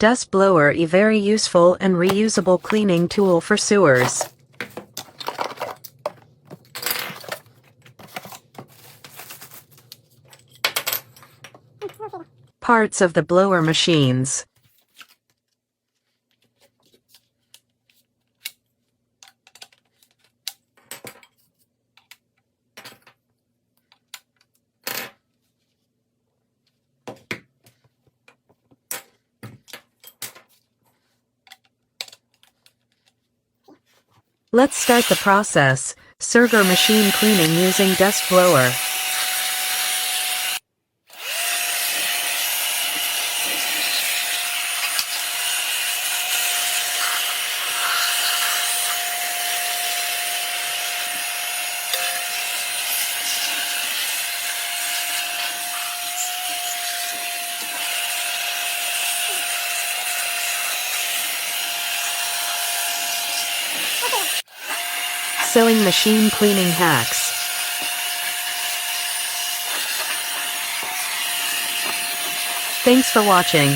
Dust blower, a very useful and reusable cleaning tool for sewers. Parts of the blower machines. Let's start the process. Sewer machine cleaning using dust blower. Sewing machine cleaning hacks. Thanks for watching.